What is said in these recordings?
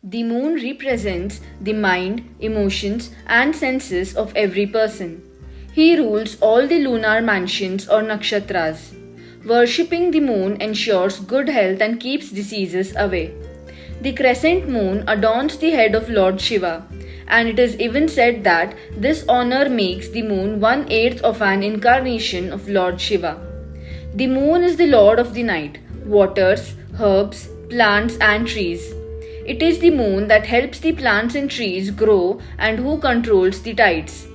The moon represents the mind, emotions, and senses of every person. He rules all the lunar mansions or nakshatras. Worshipping the moon ensures good health and keeps diseases away. The crescent moon adorns the head of Lord Shiva, and it is even said that this honor makes the moon 1/8 of an incarnation of Lord Shiva. The moon is the lord of the night, waters, herbs, plants, and trees. It is the moon that helps the plants and trees grow and who controls the tides.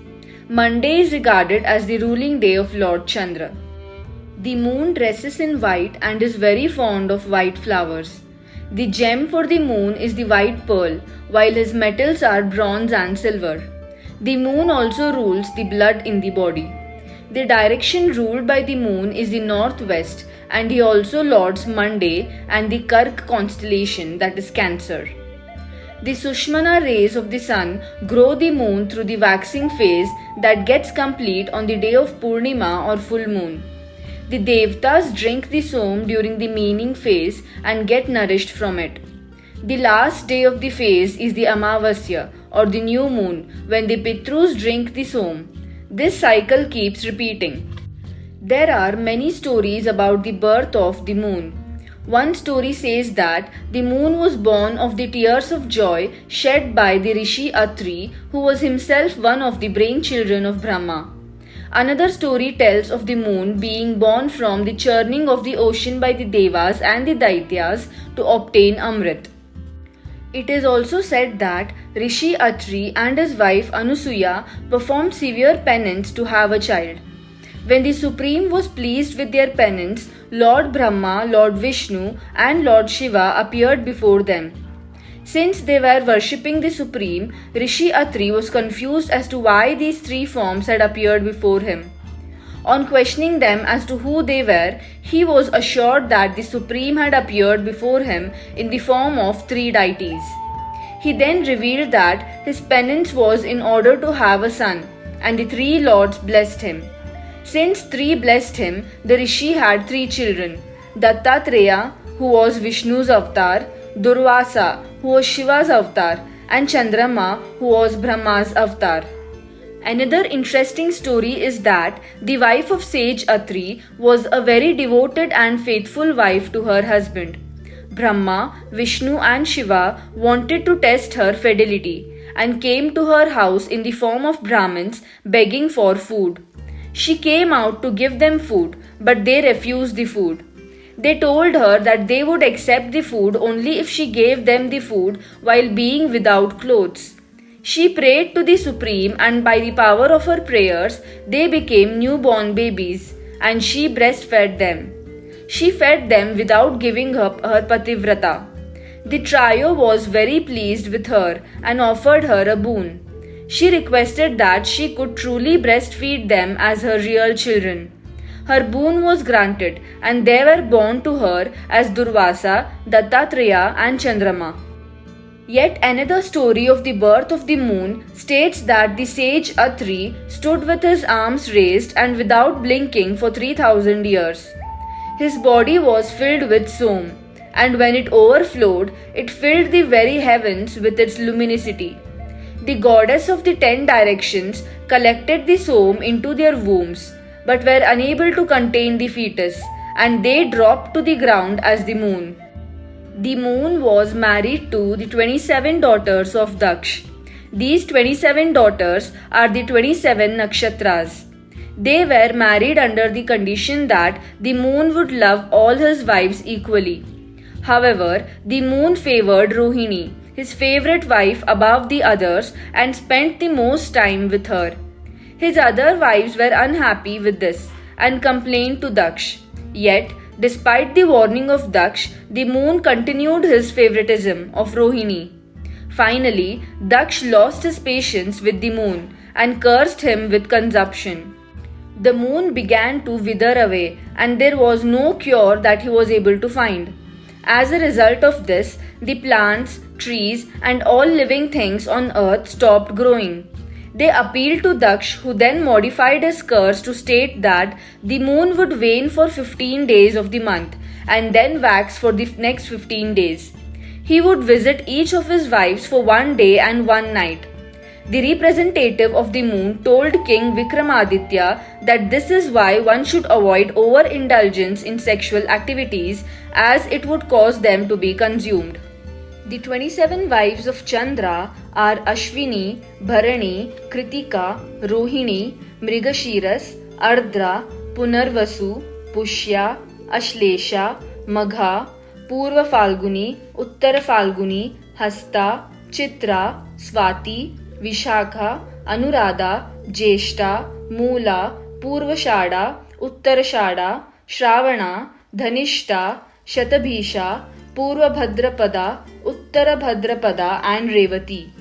Monday is regarded as the ruling day of Lord Chandra. The moon dresses in white and is very fond of white flowers. The gem for the moon is the white pearl, while his metals are bronze and silver. The moon also rules the blood in the body. The direction ruled by the moon is the northwest, and he also lords Monday and the Kark constellation, that is Cancer. The Sushmana rays of the sun grow the moon through the waxing phase that gets complete on the day of Purnima or full moon. The Devtas drink the som during the meaning phase and get nourished from it. The last day of the phase is the Amavasya or the new moon when the Pitrus drink the som. This cycle keeps repeating. There are many stories about the birth of the moon. One story says that the moon was born of the tears of joy shed by the Rishi Atri, who was himself one of the brain children of Brahma. Another story tells of the moon being born from the churning of the ocean by the Devas and the Daityas to obtain Amrit. It is also said that Rishi Atri and his wife Anusuya performed severe penance to have a child. When the Supreme was pleased with their penance, Lord Brahma, Lord Vishnu, and Lord Shiva appeared before them. Since they were worshipping the Supreme, Rishi Atri was confused as to why these three forms had appeared before him. On questioning them as to who they were, he was assured that the Supreme had appeared before him in the form of three deities. He then revealed that his penance was in order to have a son, and the three lords blessed him. Since three blessed him, the Rishi had three children: Dattatreya, who was Vishnu's avatar, Durvasa, who was Shiva's avatar, and Chandrama, who was Brahma's avatar. Another interesting story is that the wife of sage Atri was a very devoted and faithful wife to her husband. Brahma, Vishnu, and Shiva wanted to test her fidelity and came to her house in the form of Brahmins begging for food. She came out to give them food, but they refused the food. They told her that they would accept the food only if she gave them the food while being without clothes. She prayed to the Supreme, and by the power of her prayers, they became newborn babies, and she breastfed them. She fed them without giving up her pativrata. The trio was very pleased with her and offered her a boon. She requested that she could truly breastfeed them as her real children. Her boon was granted, and they were born to her as Durvasa, Dattatreya, and Chandrama. Yet another story of the birth of the moon states that the sage Atri stood with his arms raised and without blinking for 3000 years. His body was filled with som, and when it overflowed, it filled the very heavens with its luminosity. The goddess of the 10 directions collected the som into their wombs, but were unable to contain the fetus, and they dropped to the ground as the moon. The moon was married to the 27 daughters of Daksh. These 27 daughters are the 27 nakshatras. They were married under the condition that the moon would love all his wives equally. However, the moon favored Rohini, his favorite wife, above the others and spent the most time with her. His other wives were unhappy with this and complained to Daksh. Yet, despite the warning of Daksh, the moon continued his favoritism of Rohini. Finally, Daksh lost his patience with the moon and cursed him with consumption. The moon began to wither away, and there was no cure that he was able to find. As a result of this, the plants, trees, and all living things on earth stopped growing. They appealed to Daksh, who then modified his curse to state that the moon would wane for 15 days of the month and then wax for the next 15 days. He would visit each of his wives for 1 day and 1 night. The representative of the moon told King Vikramaditya that this is why one should avoid overindulgence in sexual activities as it would cause them to be consumed. The 27 wives of Chandra are Ashwini, Bharani, Kritika, Rohini, Mrigashiras, Ardra, Punarvasu, Pushya, Ashlesha, Magha, Purva Falguni, Uttara Falguni, Hasta, Chitra, Swati, Vishakha, Anuradha, Jeshta, Moola, Purvashada, Uttarashada, Shravana, Dhanishta, Shatabhisha, Purvabhadrapada, Uttarabhadrapada and Revati.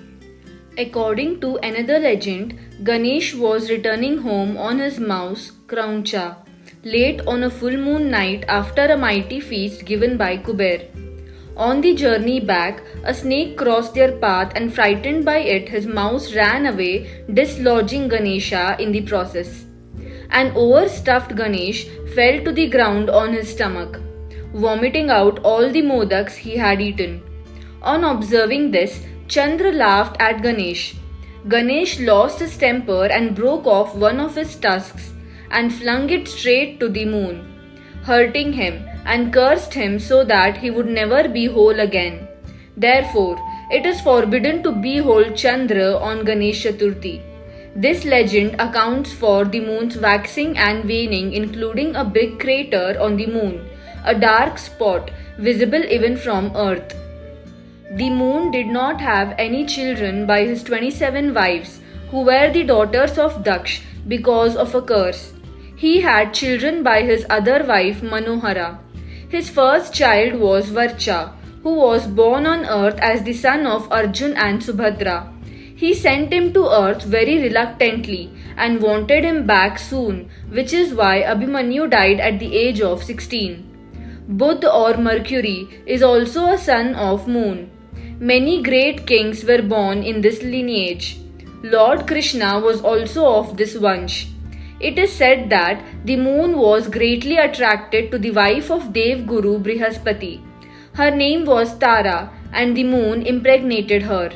According to another legend, Ganesh was returning home on his mouse, Krauncha, late on a full moon night after a mighty feast given by Kuber. On the journey back, a snake crossed their path and frightened by it, his mouse ran away, dislodging Ganesha in the process. An overstuffed Ganesh fell to the ground on his stomach, vomiting out all the modaks he had eaten. On observing this, Chandra laughed at Ganesh. Ganesh lost his temper and broke off one of his tusks and flung it straight to the moon, hurting him, and cursed him so that he would never be whole again. Therefore, it is forbidden to behold Chandra on Ganesh Chaturthi. This legend accounts for the moon's waxing and waning, including a big crater on the moon, a dark spot visible even from Earth. The moon did not have any children by his 27 wives, who were the daughters of Daksh because of a curse. He had children by his other wife Manohara. His first child was Varcha, who was born on earth as the son of Arjun and Subhadra. He sent him to earth very reluctantly and wanted him back soon, which is why Abhimanyu died at the age of 16. Budh or Mercury is also a son of moon. Many great kings were born in this lineage. Lord Krishna was also of this vansh. It is said that the moon was greatly attracted to the wife of Dev Guru Brihaspati. Her name was Tara and the moon impregnated her.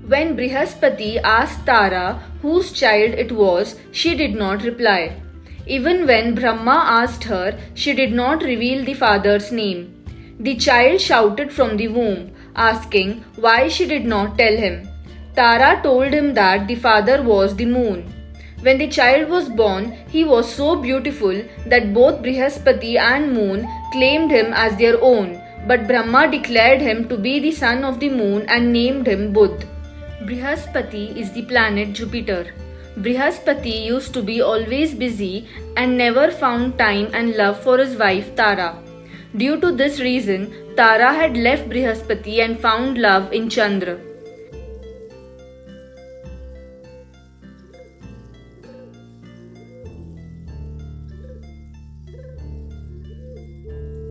When Brihaspati asked Tara whose child it was, she did not reply. Even when Brahma asked her, she did not reveal the father's name. The child shouted from the womb, asking why she did not tell him. Tara told him that the father was the moon. When the child was born, he was so beautiful that both Brihaspati and moon claimed him as their own, but Brahma declared him to be the son of the moon and named him Budh. Brihaspati is the planet Jupiter. Brihaspati used to be always busy and never found time and love for his wife Tara. Due to this reason, Tara had left Brihaspati and found love in Chandra.